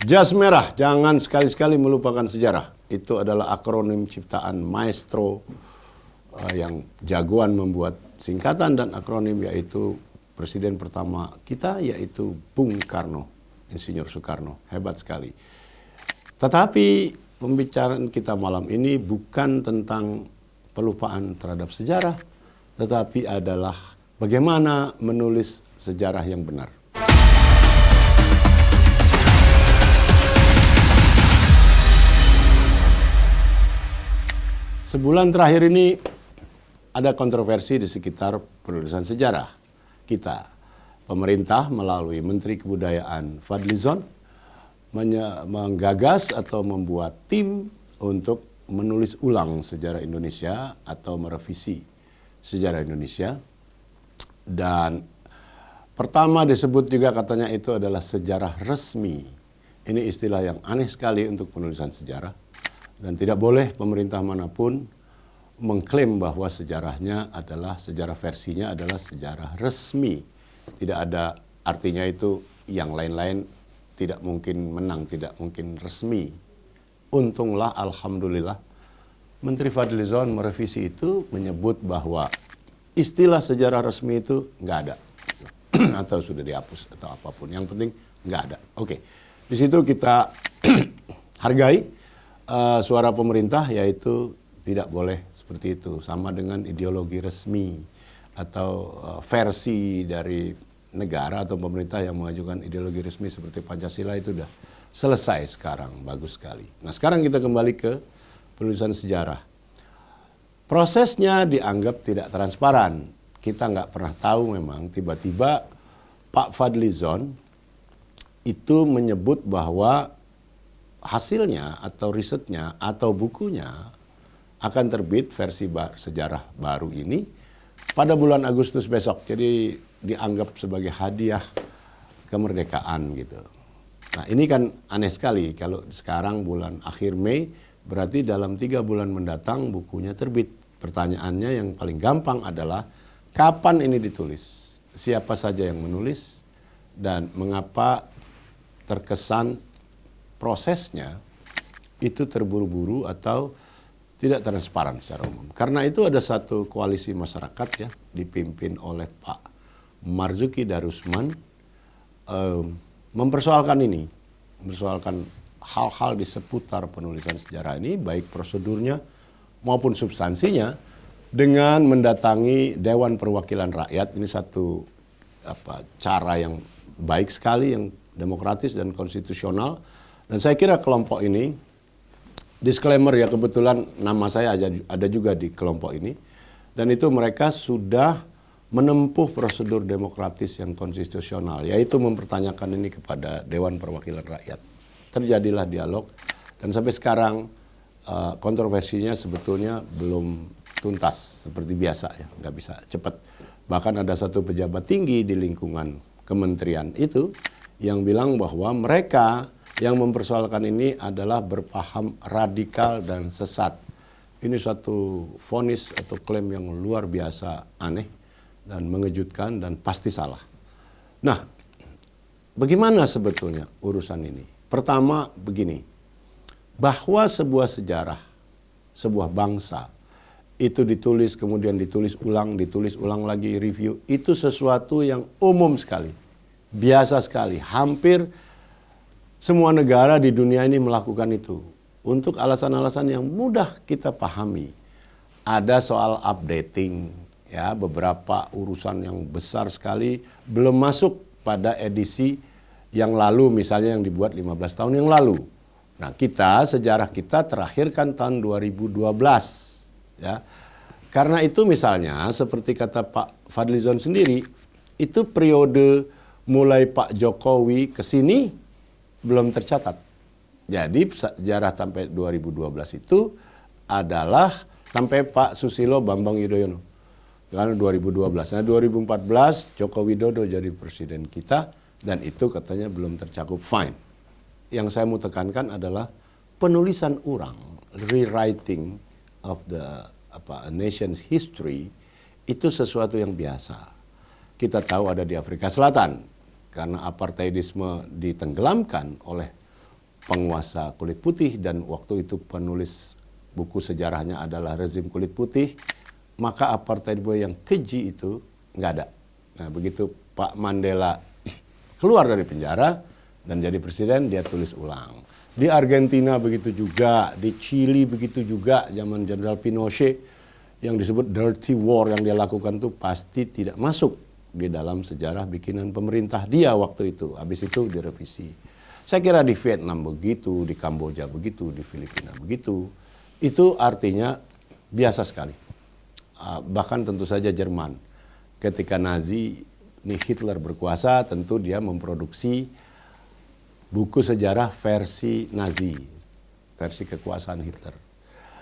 Jas merah, jangan sekali-sekali melupakan sejarah. Itu adalah akronim ciptaan maestro yang jagoan membuat singkatan dan akronim, yaitu presiden pertama kita, yaitu Bung Karno, Insinyur Soekarno. Hebat sekali. Tetapi pembicaraan kita malam ini bukan tentang pelupaan terhadap sejarah, tetapi adalah bagaimana menulis sejarah yang benar. Sebulan terakhir ini ada kontroversi di sekitar penulisan sejarah kita. Pemerintah melalui Menteri Kebudayaan Fadlizon menggagas atau membuat tim untuk menulis ulang sejarah Indonesia atau merevisi sejarah Indonesia. Dan pertama disebut juga katanya itu adalah sejarah resmi. Ini istilah yang aneh sekali untuk penulisan sejarah. Dan tidak boleh pemerintah manapun mengklaim bahwa sejarahnya adalah, sejarah versinya adalah sejarah resmi. Tidak ada artinya itu yang lain-lain tidak mungkin menang, tidak mungkin resmi. Untunglah, alhamdulillah, Menteri Fadlizon merevisi itu menyebut bahwa istilah sejarah resmi itu nggak ada. Atau sudah dihapus atau apapun. Yang penting nggak ada. Oke, di situ kita hargai suara pemerintah, yaitu tidak boleh seperti itu. Sama dengan ideologi resmi atau versi dari negara atau pemerintah yang mengajukan ideologi resmi seperti Pancasila itu sudah selesai sekarang. Bagus sekali. Nah, sekarang kita kembali ke penulisan sejarah. Prosesnya dianggap tidak transparan. Kita nggak pernah tahu memang, tiba-tiba Pak Fadlizon itu menyebut bahwa hasilnya atau risetnya atau bukunya akan terbit versi sejarah baru ini pada bulan Agustus besok. Jadi dianggap sebagai hadiah kemerdekaan gitu. Nah, ini kan aneh sekali kalau sekarang bulan akhir Mei, berarti dalam 3 bulan mendatang bukunya terbit. Pertanyaannya yang paling gampang adalah kapan ini ditulis? Siapa saja yang menulis? Dan mengapa terkesan prosesnya itu terburu-buru atau tidak transparan secara umum. Karena itu ada satu koalisi masyarakat ya, dipimpin oleh Pak Marzuki Darusman, mempersoalkan ini, mempersoalkan hal-hal di seputar penulisan sejarah ini, baik prosedurnya maupun substansinya, dengan mendatangi Dewan Perwakilan Rakyat. Ini satu cara yang baik sekali, yang demokratis dan konstitusional. Dan saya kira kelompok ini, disclaimer ya, kebetulan nama saya ada juga di kelompok ini. Dan itu mereka sudah menempuh prosedur demokratis yang konstitusional, yaitu mempertanyakan ini kepada Dewan Perwakilan Rakyat. Terjadilah dialog, dan sampai sekarang kontroversinya sebetulnya belum tuntas seperti biasa ya, nggak bisa cepat. Bahkan ada satu pejabat tinggi di lingkungan kementerian itu yang bilang bahwa mereka yang mempersoalkan ini adalah berpaham radikal dan sesat. Ini suatu vonis atau klaim yang luar biasa aneh dan mengejutkan dan pasti salah. Nah, bagaimana sebetulnya urusan ini? Pertama begini, bahwa sebuah sejarah, sebuah bangsa, itu ditulis, kemudian ditulis ulang lagi, review, itu sesuatu yang umum sekali, biasa sekali, hampir semua negara di dunia ini melakukan itu. Untuk alasan-alasan yang mudah kita pahami. Ada soal updating, ya, beberapa urusan yang besar sekali belum masuk pada edisi yang lalu, misalnya yang dibuat 15 tahun yang lalu. Nah, sejarah kita terakhir kan tahun 2012, ya. Karena itu misalnya seperti kata Pak Fadlizon sendiri, itu periode mulai Pak Jokowi ke sini belum tercatat. Jadi sejarah sampai 2012 itu adalah sampai Pak Susilo Bambang Yudhoyono. Karena 2012. Nah, 2014 Joko Widodo jadi presiden kita, dan itu katanya belum tercakup. Fine. Yang saya mau tekankan adalah penulisan ulang, rewriting of the nation's history, itu sesuatu yang biasa. Kita tahu ada di Afrika Selatan. Karena apartheidisme ditenggelamkan oleh penguasa kulit putih dan waktu itu penulis buku sejarahnya adalah rezim kulit putih, maka apartheid boy yang keji itu nggak ada. Nah begitu Pak Mandela keluar dari penjara dan jadi presiden, dia tulis ulang. Di Argentina begitu juga, di Chili begitu juga, zaman Jenderal Pinochet yang disebut dirty war yang dia lakukan itu pasti tidak masuk di dalam sejarah bikinan pemerintah dia waktu itu. Habis itu direvisi. Saya kira di Vietnam begitu, di Kamboja begitu, di Filipina begitu. Itu artinya biasa sekali. Bahkan tentu saja Jerman. Ketika Nazi, Hitler berkuasa, tentu dia memproduksi buku sejarah versi Nazi, versi kekuasaan Hitler.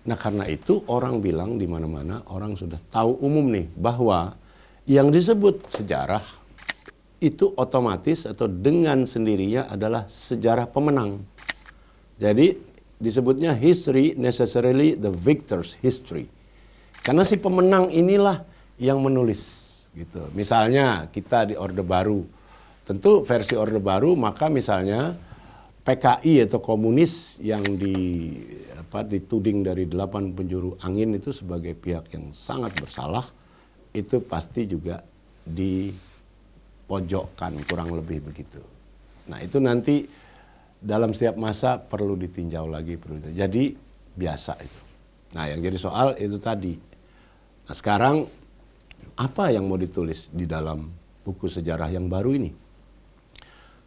Nah karena itu orang bilang di mana-mana, orang sudah tahu umum nih bahwa yang disebut sejarah itu otomatis atau dengan sendirinya adalah sejarah pemenang. Jadi disebutnya history necessarily the victor's history. Karena si pemenang inilah yang menulis gitu. Misalnya kita di Orde Baru, tentu versi Orde Baru maka misalnya PKI atau komunis yang dituding dari 8 penjuru angin itu sebagai pihak yang sangat bersalah, itu pasti juga dipojokkan, kurang lebih begitu. Nah itu nanti dalam setiap masa perlu ditinjau lagi. Jadi biasa itu. Nah yang jadi soal itu tadi. Nah sekarang apa yang mau ditulis di dalam buku sejarah yang baru ini?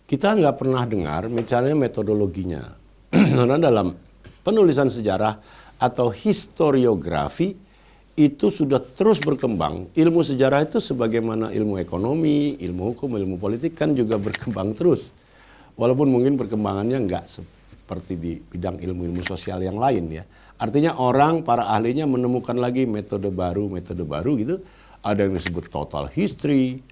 Kita nggak pernah dengar misalnya metodologinya. Karena dalam penulisan sejarah atau historiografi itu sudah terus berkembang. Ilmu sejarah itu sebagaimana ilmu ekonomi, ilmu hukum, ilmu politik kan juga berkembang terus. Walaupun mungkin perkembangannya nggak seperti di bidang ilmu-ilmu sosial yang lain ya. Artinya orang, para ahlinya menemukan lagi metode baru gitu. Ada yang disebut total history,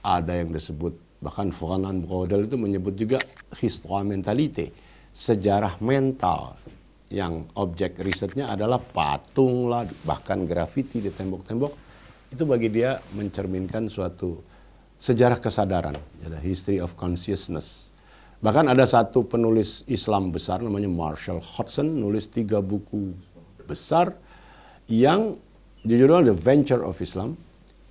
ada yang disebut bahkan Ferdinand Brodel itu menyebut juga histoire mentalité, sejarah mental yang objek risetnya adalah patung lah, bahkan grafiti di tembok-tembok. Itu bagi dia mencerminkan suatu sejarah kesadaran, ada history of consciousness. Bahkan ada satu penulis Islam besar namanya Marshall Hodgson, nulis 3 buku besar yang judulnya The Venture of Islam.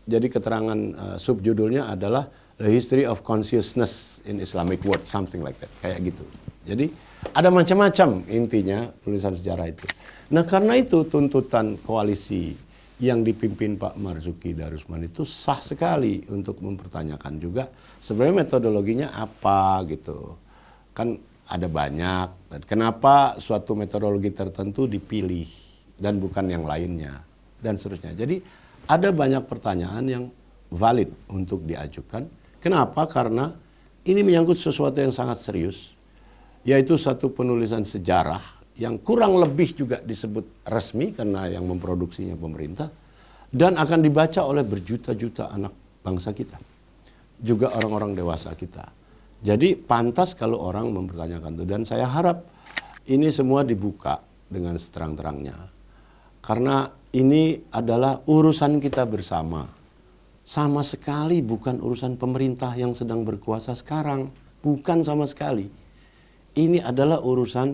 Jadi keterangan subjudulnya adalah The History of Consciousness in Islamic World, something like that, kayak gitu. Jadi ada macam-macam intinya tulisan sejarah itu. Nah karena itu tuntutan koalisi yang dipimpin Pak Marzuki Darusman itu sah sekali untuk mempertanyakan juga sebenarnya metodologinya apa gitu. Kan ada banyak, dan kenapa suatu metodologi tertentu dipilih dan bukan yang lainnya dan seterusnya. Jadi ada banyak pertanyaan yang valid untuk diajukan. Kenapa? Karena ini menyangkut sesuatu yang sangat serius, yaitu satu penulisan sejarah yang kurang lebih juga disebut resmi karena yang memproduksinya pemerintah, dan akan dibaca oleh berjuta-juta anak bangsa kita, juga orang-orang dewasa kita. Jadi pantas kalau orang mempertanyakan itu, dan saya harap ini semua dibuka dengan seterang-terangnya, karena ini adalah urusan kita bersama. Sama sekali bukan urusan pemerintah yang sedang berkuasa sekarang, bukan sama sekali. Ini adalah urusan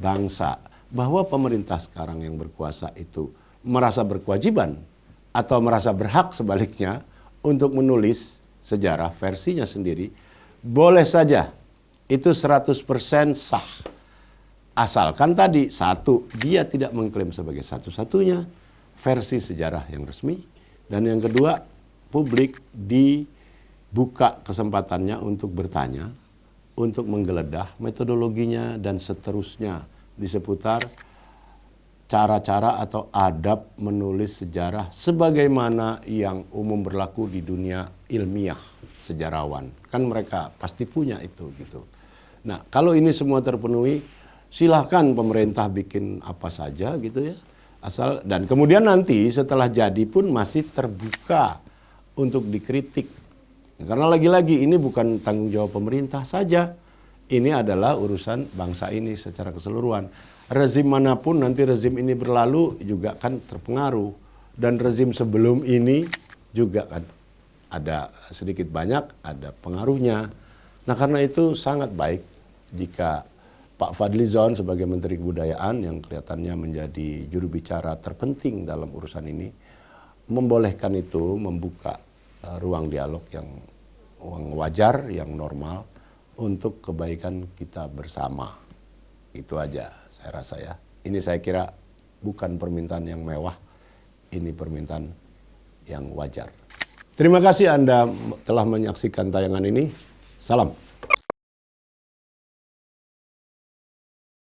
bangsa. Bahwa pemerintah sekarang yang berkuasa itu merasa berkewajiban atau merasa berhak sebaliknya untuk menulis sejarah versinya sendiri, boleh saja. Itu 100% sah. Asalkan tadi, satu, dia tidak mengklaim sebagai satu-satunya versi sejarah yang resmi. Dan yang kedua, publik dibuka kesempatannya untuk bertanya, untuk menggeledah metodologinya dan seterusnya di seputar cara-cara atau adab menulis sejarah sebagaimana yang umum berlaku di dunia ilmiah sejarawan. Kan mereka pasti punya itu gitu. Nah, kalau ini semua terpenuhi, silahkan pemerintah bikin apa saja gitu ya. Asal, dan kemudian nanti setelah jadi pun masih terbuka untuk dikritik. Karena lagi-lagi ini bukan tanggung jawab pemerintah saja. Ini adalah urusan bangsa ini secara keseluruhan. Rezim manapun nanti rezim ini berlalu juga kan terpengaruh. Dan rezim sebelum ini juga kan ada sedikit banyak, ada pengaruhnya. Nah karena itu sangat baik jika Pak Fadlizon sebagai Menteri Kebudayaan yang kelihatannya menjadi juru bicara terpenting dalam urusan ini, membolehkan itu membuka ruang dialog yang wajar, yang normal untuk kebaikan kita bersama. Itu aja saya rasa ya. Ini saya kira bukan permintaan yang mewah, ini permintaan yang wajar. Terima kasih Anda telah menyaksikan tayangan ini. Salam.